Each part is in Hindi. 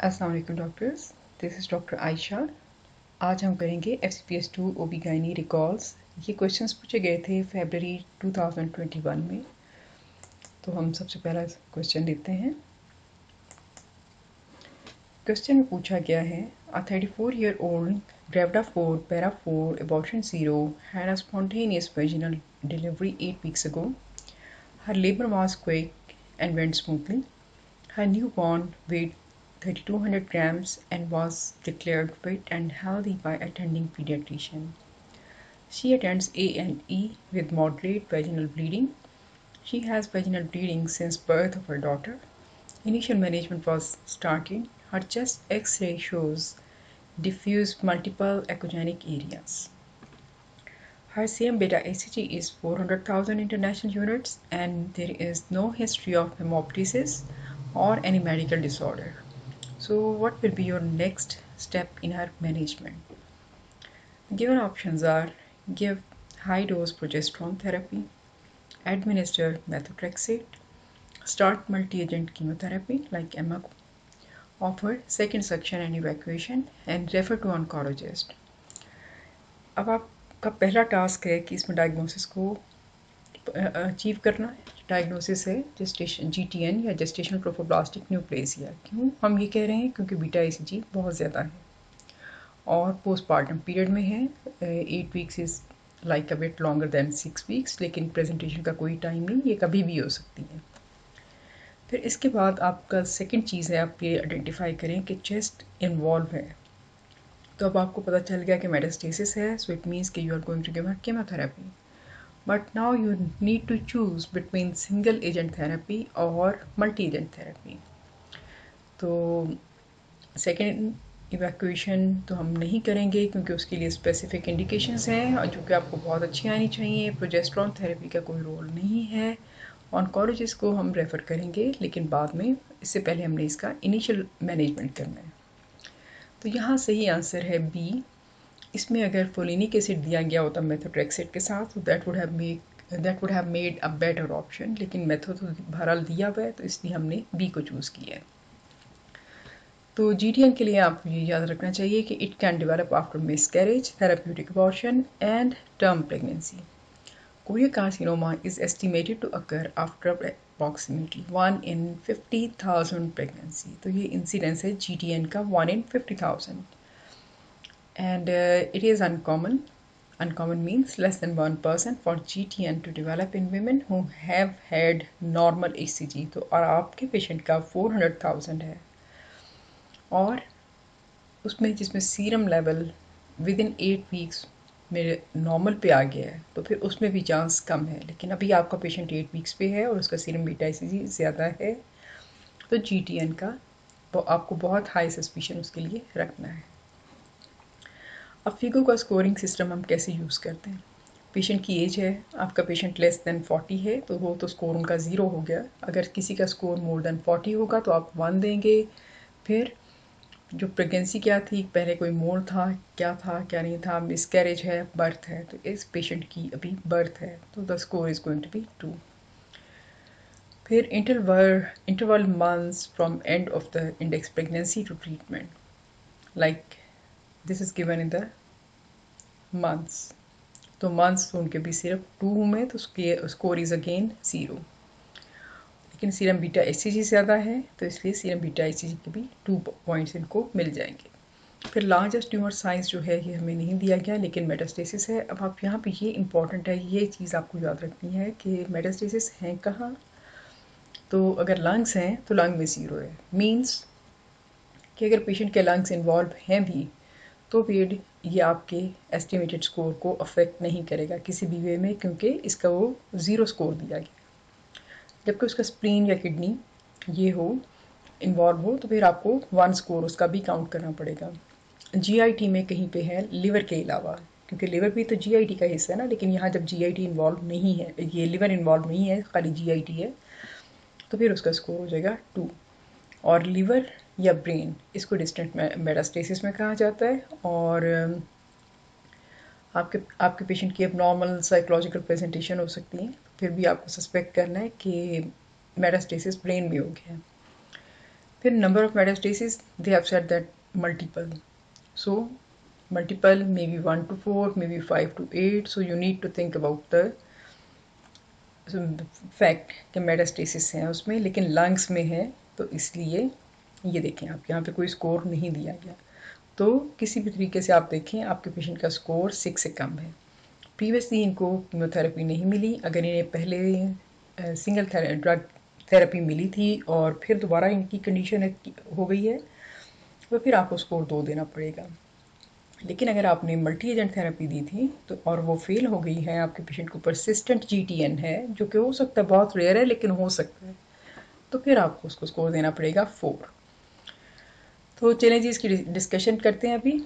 अस्सलाम वालेकुम doctors, this is doctor Ayesha. आज हम करेंगे FCPS2 OB-GYN रिकॉल्स। ये क्वेश्चंस पूछे गए थे फरवरी 2021 में। तो हम सबसे पहला क्वेश्चन लेते हैं। क्वेश्चन में पूछा गया है, अ 34-year-old Gravida 4 Para 4 abortion 0 had a spontaneous vaginal delivery 8 weeks ago. Her labor was quick and went smoothly. Her newborn weighed 3,200 grams and was declared fit and healthy by attending pediatrician. She attends A&E with moderate vaginal bleeding. She has vaginal bleeding since birth of her daughter. Initial management was started. Her chest X-ray shows diffuse multiple echogenic areas. Her serum beta HCG is 400,000 international units and there is no history of hemoptysis or any medical disorder. So what will be your next step in her management? Given options are give high dose progesterone therapy, administer methotrexate, start multi-agent chemotherapy like EMACO, offer second suction and evacuation and refer to oncologist. अब आपका पहला टास्क है कि इसमें डायग्नोसिस को अचीव करना है। डायग्नोसिस है जेस्टेशन GTN या जेस्टेशनल ट्रोफोब्लास्टिक न्यूप्लेसिया। क्यों हम ये कह रहे हैं? क्योंकि बीटा ICG बहुत ज़्यादा है और पोस्टपार्टम पीरियड में है। 8 weeks is like a bit longer than 6 weeks, लेकिन प्रेजेंटेशन का कोई टाइम नहीं, ये कभी भी हो सकती है। फिर इसके बाद आपका सेकंड चीज़ है, आप ये आइडेंटिफाई करें कि चेस्ट इन्वॉल्व है। तो अब आपको पता चल गया कि मेटास्टेसिस है, सो इट मीन्स कि you are going to give her chemotherapy. But now you need to choose between single agent therapy और मल्टी एजेंट थेरेपी। तो सेकेंड इवैक्यूएशन तो हम नहीं करेंगे क्योंकि उसके लिए स्पेसिफिक इंडिकेशंस हैं और जो कि आपको बहुत अच्छी आनी चाहिए। प्रोजेस्टेरोन थेरेपी का कोई रोल नहीं है। ऑन्कोलॉजिस्ट को हम रेफ़र करेंगे, लेकिन बाद में, इससे पहले हमने इसका इनिशियल मैनेजमेंट करना है। तो यहाँ सही आंसर है बी। इसमें अगर फोलिनिक एसिड दिया गया होता मेथोट्रेक्सेट के साथ तो that would have made a better option, लेकिन मेथो तो बहरहाल दिया हुआ है, तो इसलिए हमने बी को चूज़ किया है। तो GTN के लिए आपको ये याद रखना चाहिए कि it can develop after miscarriage, therapeutic abortion and term pregnancy. Choriocarcinoma is estimated to occur after approximately 1 in 50,000 pregnancy. तो ये इंसिडेंस है GTN का 1 in 50,000 and it is uncommon. Uncommon means less than 1% for GTN to develop in women who have had normal HCG। तो और आपके पेशेंट का 400,000 है और उसमें जिसमें serum level with in 8 weeks मेरे नॉर्मल पे आ गया है, तो फिर उसमें भी चांस कम है। लेकिन अभी आपका पेशेंट 8 वीक्स पे है और उसका सीरम बीटा ICG ज़्यादा है, तो GTN का आपको बहुत हाई सस्पिशन उसके लिए रखना है। अब फिगो का स्कोरिंग सिस्टम हम कैसे यूज़ करते हैं? पेशेंट की एज है, आपका पेशेंट लेस देन 40 है, तो वो तो स्कोर उनका 0 हो गया। अगर किसी का स्कोर मोर देन 40 होगा तो आप 1 देंगे। फिर जो प्रेगनेंसी क्या थी, पहले कोई मोड़ था, क्या था क्या नहीं था, मिसकैरेज है, बर्थ है, तो इस पेशेंट की अभी बर्थ है, तो the score is going to be 2। फिर interval months from end of the index pregnancy to treatment, like this is given in the months. तो मंथ्स तो उनके भी सिर्फ 2 में, तो उसके स्कोर इज अगेन 0। लेकिन सीरम बीटा ICG ज़्यादा है, तो इसलिए सीरम बीटा ICG के भी 2 पॉइंट्स इनको मिल जाएंगे। फिर लार्जेस्ट ट्यूमर साइज जो है ये हमें नहीं दिया गया, लेकिन मेटास्टेसिस है। अब आप यहाँ पे ये इंपॉर्टेंट है, ये चीज़ आपको याद रखनी है कि मेटास्टेसिस हैं कहाँ। तो अगर लंग्स हैं तो लंग में 0 है, मीन्स कि अगर पेशेंट के लंग्स इन्वॉल्व हैं भी तो फिर ये आपके एस्टिमेटेड स्कोर को अफेक्ट नहीं करेगा किसी भी वे में, क्योंकि इसका वो 0 स्कोर दिया गया। जबकि उसका स्प्लीन या किडनी ये हो, इन्वॉल्व हो, तो फिर आपको 1 स्कोर उसका भी काउंट करना पड़ेगा। GIT में कहीं पे है लिवर के अलावा, क्योंकि लिवर भी तो GIT का हिस्सा है ना, लेकिन यहाँ जब GIT इन्वॉल्व नहीं है, ये लिवर इन्वॉल्व नहीं है, खाली GIT है, तो फिर उसका स्कोर हो जाएगा 2। और लिवर या ब्रेन, इसको डिस्टेंट मेटास्टेसिस में कहा जाता है। और आपके आपके पेशेंट की अब नॉर्मल साइकोलॉजिकल प्रेजेंटेशन हो सकती है, फिर भी आपको सस्पेक्ट करना है कि मेटास्टेसिस ब्रेन में हो गया है। फिर number of metastasis, they have said that multiple. So multiple, maybe 1 to 4, maybe 5 to 8. So you need to think about the fact कि मेटास्टेसिस है उसमें, लेकिन लंग्स में है, तो इसलिए ये देखें आप यहाँ पे कोई स्कोर नहीं दिया गया. तो किसी भी तरीके से आप देखें आपके पेशेंट का स्कोर 6 से कम है. प्रीवियसली इनको कीमोथेरेपी नहीं मिली. अगर इन्हें पहले सिंगल ड्रग थेरेपी मिली थी और फिर दोबारा इनकी कंडीशन हो गई है, तो फिर आपको स्कोर 2 देना पड़ेगा. लेकिन अगर आपने मल्टी एजेंट थेरेपी दी थी तो और वो फेल हो गई है, आपके पेशेंट को परसिस्टेंट GTN है, जो कि हो सकता है बहुत रेयर है लेकिन हो सकता है, तो फिर आपको उसको स्कोर देना पड़ेगा 4. तो चलें जी इसकी डिस्कशन करते हैं अभी.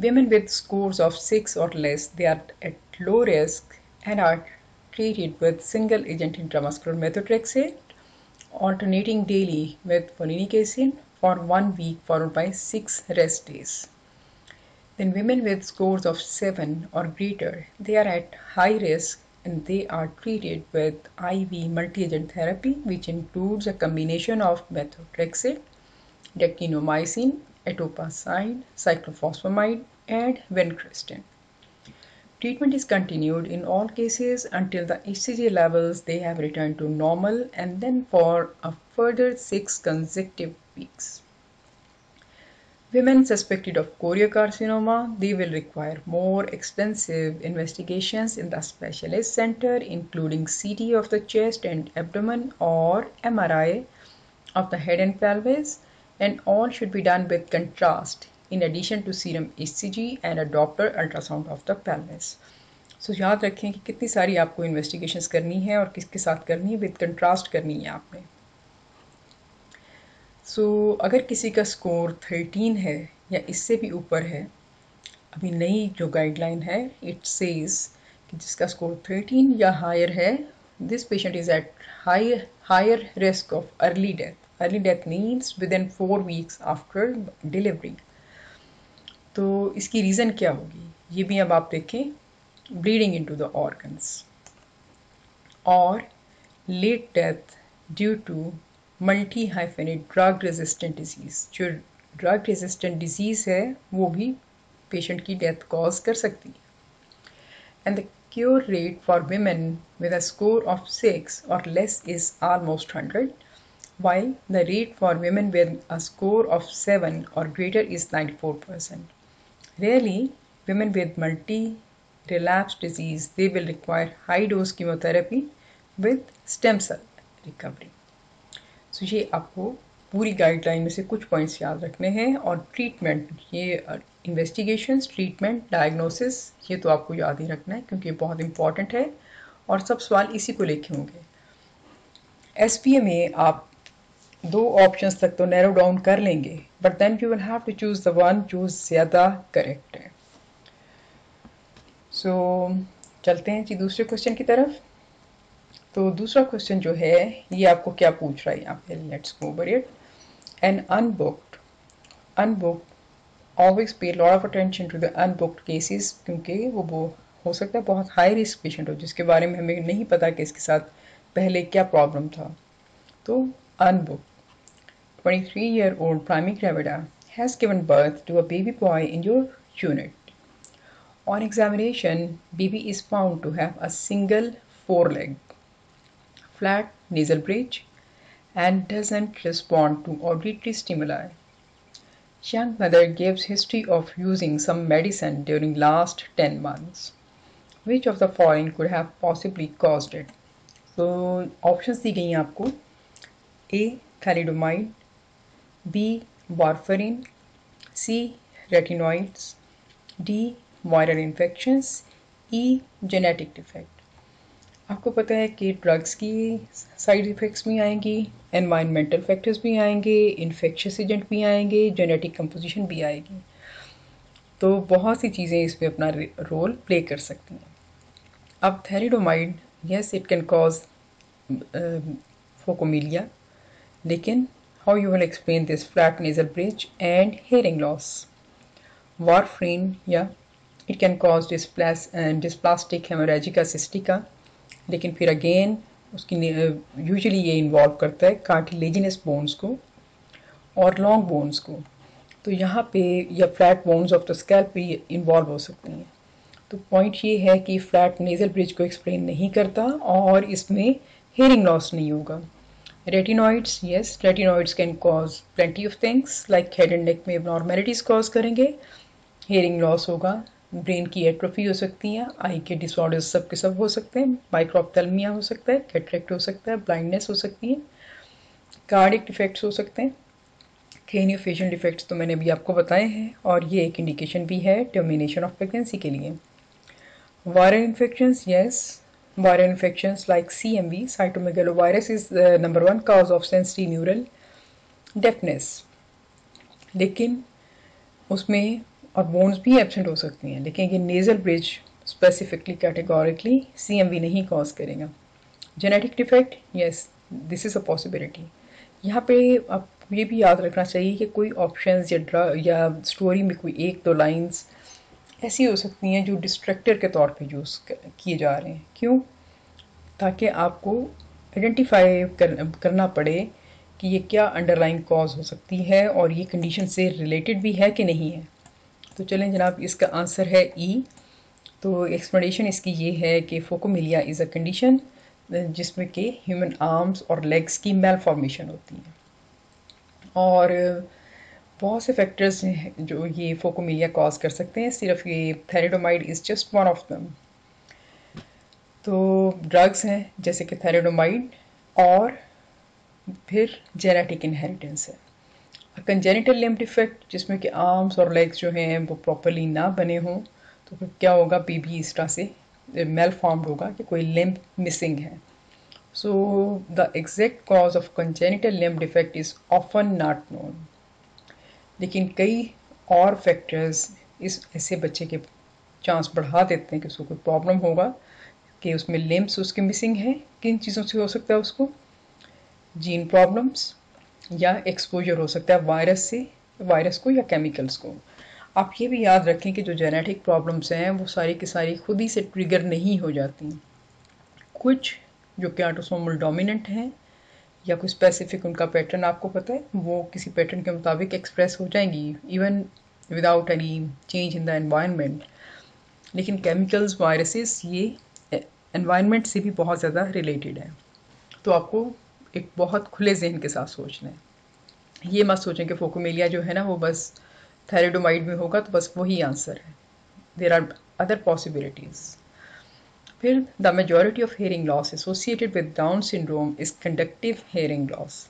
Women with scores of 6 or less, they are at low risk and are treated with single agent intramuscular methotrexate, alternating daily with folinic acid for 1 week followed by 6 rest days. Then women with scores of 7 or greater, they are at high risk and they are treated with IV multi-agent therapy, which includes a combination of methotrexate, dectinomycin, etoposide, cyclophosphamide, and vincristine. Treatment is continued in all cases until the HCG levels they have returned to normal, and then for a further 6 consecutive weeks. Women suspected of choriocarcinoma, they will require more extensive investigations in the specialist center, including CT of the chest and abdomen or MRI of the head and pelvis, and all should be done with contrast in addition to serum HCG and a Doppler ultrasound of the pelvis. So याद रखें कि कितनी सारी आपको इन्वेस्टिगेशंस करनी है और किसके साथ करनी है, विद कंट्रास्ट करनी है आपने. अगर किसी का स्कोर 13 है या इससे भी ऊपर है, अभी नई जो गाइडलाइन है इट सेज कि जिसका स्कोर 13 या हायर है, this patient is at higher risk of early death. Early death means within 4 weeks after delivery. तो इसकी रीज़न क्या होगी ये भी अब आप देखें. ब्लीडिंग इनटू द ऑर्गन्स और late death due to multi hyphenate drug resistant disease. जो ड्रग रेजिस्टेंट डिजीज़ है वो भी पेशेंट की डेथ कॉज कर सकती है. And the cure rate for women with a score of 6 or less is almost 100, while the rate for women with a score of 7 or greater is 94%. Rarely, women with multi-relapse disease, they will require high-dose chemotherapy with stem cell recovery. So ये आपको पूरी गाइडलाइन में से कुछ पॉइंट्स याद रखने हैं. और ट्रीटमेंट, ये इन्वेस्टिगेशंस, ट्रीटमेंट, डायग्नोसिस, ये तो आपको याद ही रखना है क्योंकि ये बहुत इंपॉर्टेंट है और सब सवाल इसी को लेके होंगे. SPA में आप 2 ऑप्शंस तक तो नैरो डाउन कर लेंगे, but then you will have to choose the one जो ज़्यादा करेक्ट है. चलते हैं जी दूसरे क्वेश्चन की तरफ. तो दूसरा क्वेश्चन जो है ये आपको क्या पूछ रहा है यहाँ पे. Let's go over it. An unbooked always pay lot of attention to the unbooked cases, क्योंकि वो हो सकता है बहुत हाई रिस्क पेशेंट हो जिसके बारे में हमें नहीं पता कि इसके साथ पहले क्या प्रॉब्लम था. तो अनबुक्ड 23-year-old primary gravida has given birth to a baby boy in your unit. On examination, baby is found to have a single foreleg, flat nasal bridge, and doesn't respond to auditory stimuli. Young mother gives history of using some medicine during last 10 months. Which of the following could have possibly caused it? So options दी गई हैं आपको. A. Thalidomide, B. warfarin, C. retinoids, D. viral infections, E. genetic defect. आपको पता है कि ड्रग्स की साइड इफ़ेक्ट्स भी आएंगी, एनवायरमेंटल फैक्टर्स भी आएंगे, इन्फेक्शियस एजेंट भी आएंगे, जेनेटिक कंपोजिशन भी आएगी. तो बहुत सी चीज़ें इसमें अपना रोल प्ले कर सकती हैं. अब thalidomide, yes it can cause phocomelia, लेकिन how you will explain this flat nasal bridge and hearing loss. Warfarin, yeah it can cause dysplastic hemorrhagica cystica, लेकिन फिर अगेन उसकी यूजुअली ये इन्वॉल्व करता है कार्टिलेजिनस बोन्स को. और लॉन्ग बोन्स को। तो यहाँ पे या flat bones of the scalp भी इन्वॉल्व हो सकती हैं। तो पॉइंट ये है कि फ्लैट नेजल ब्रिज को एक्सप्लेन नहीं करता और इसमें हेयरिंग लॉस नहीं होगा। Retinoids, yes, retinoids can cause plenty of things like head and neck में एबनॉर्मेलिटीज कॉज करेंगे, हेयरिंग लॉस होगा, ब्रेन की एट्रोफी हो सकती है, आई के डिसऑर्डर्स सब के सब हो सकते हैं, माइक्रोऑप्थेल्मिया हो सकता है, कैटरेक्ट हो सकता है, ब्लाइंडनेस हो सकती है, कार्डियक डिफेक्ट्स हो सकते हैं, क्रेनियोफेशियल डिफेक्ट्स तो मैंने अभी आपको बताए हैं और ये एक इंडिकेशन भी है टर्मिनेशन ऑफ प्रेगनेंसी के लिए। Viral infections, yes, viral infections like CMV, cytomegalovirus is the number one cause of sensory neural deafness, लेकिन उसमें और बोन्स भी एब्सेंट हो सकती हैं, लेकिन ये nasal bridge specifically categorically CMV नहीं कॉज करेगा। Genetic defect, yes, this is a possibility. यहाँ पे आपको ये भी याद रखना चाहिए कि कोई ऑप्शंस या स्टोरी में कोई एक दो लाइंस ऐसी हो सकती हैं जो डिस्ट्रैक्टर के तौर पे यूज़ किए जा रहे हैं। क्यों? ताकि आपको आइडेंटिफाई करना पड़े कि ये क्या अंडरलाइन कॉज हो सकती है और ये कंडीशन से रिलेटेड भी है कि नहीं है। तो चलें जनाब, इसका आंसर है ई। तो एक्सप्लेनेशन इसकी ये है कि फोकोमिलिया इज़ अ कंडीशन जिसमें कि ह्यूमन आर्म्स और लेग्स की मेलफॉर्मेशन होती है और बहुत से फैक्टर्स हैं जो ये फोकोमिलिया कॉज कर सकते हैं, सिर्फ ये thalidomide is just one of them. तो ड्रग्स हैं जैसे कि थैलिडोमाइड और फिर जेनेटिक इनहेरिटेंस है। कंजेनिटल लिम्ब डिफेक्ट जिसमें कि आर्म्स और लेग्स जो हैं वो प्रॉपरली ना बने हों तो फिर क्या होगा, बेबी इस तरह से मेल फॉर्म्ड होगा कि कोई लिम्ब मिसिंग है। So the exact cause of congenital limb defect is often not known, लेकिन कई और फैक्टर्स इस ऐसे बच्चे के चांस बढ़ा देते हैं कि उसको कोई प्रॉब्लम होगा, कि उसमें लिम्ब्स उसके मिसिंग हैं। किन चीज़ों से हो सकता है उसको? जीन प्रॉब्लम्स या एक्सपोजर हो सकता है वायरस से, वायरस को या केमिकल्स को। आप ये भी याद रखें कि जो जेनेटिक प्रॉब्लम्स हैं वो सारी की सारी खुद ही से ट्रिगर नहीं हो जाती। कुछ जो कि ऑटोसोमल डोमिनेंट हैं या कोई स्पेसिफिक उनका पैटर्न आपको पता है, वो किसी पैटर्न के मुताबिक एक्सप्रेस हो जाएंगी even without any change in the environment. लेकिन केमिकल्स, वायरसेस ये एनवायरनमेंट से भी बहुत ज़्यादा रिलेटेड है। तो आपको एक बहुत खुले जहन के साथ सोचना है। ये मत सोचें कि फोकोमेलिया जो है ना वो बस थैलिडोमाइड में होगा तो बस वही आंसर है। There are other possibilities. फिर the majority of hearing loss associated with Down syndrome is conductive hearing loss.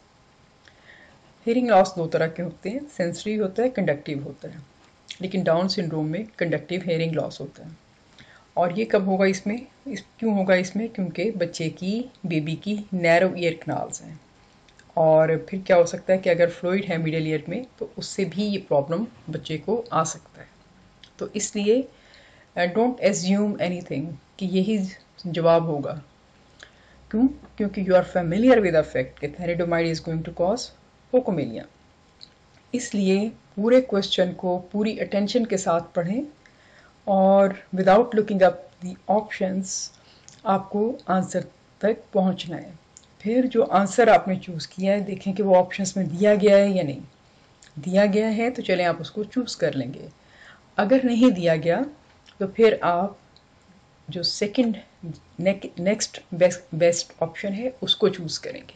Hearing loss दो तरह के होते हैं, सेंसरी होता है, कंडक्टिव होता है। लेकिन डाउन सिंड्रोम में कंडक्टिव हेयरिंग लॉस होता है। और ये कब होगा इसमें, क्यों होगा इसमें? क्योंकि बच्चे की, बेबी की नैरो ईयर कनाल्स हैं और फिर क्या हो सकता है कि अगर फ्लूइड है मिडिल ईयर में तो उससे भी ये प्रॉब्लम बच्चे को आ सकता है। तो इसलिए डोंट एज्यूम एनीथिंग कि यही जवाब होगा। क्यों? क्योंकि you are familiar with the fact कि thalidomide is going to cause phocomelia. इसलिए पूरे क्वेश्चन को पूरी अटेंशन के साथ पढ़ें और without looking up the options आपको आंसर तक पहुंचना है। फिर जो आंसर आपने चूज़ किया है देखें कि वो ऑप्शंस में दिया गया है या नहीं। दिया गया है तो चलें आप उसको चूज़ कर लेंगे। अगर नहीं दिया गया तो फिर आप जो सेकंड नेक्स्ट बेस्ट ऑप्शन है उसको चूज़ करेंगे।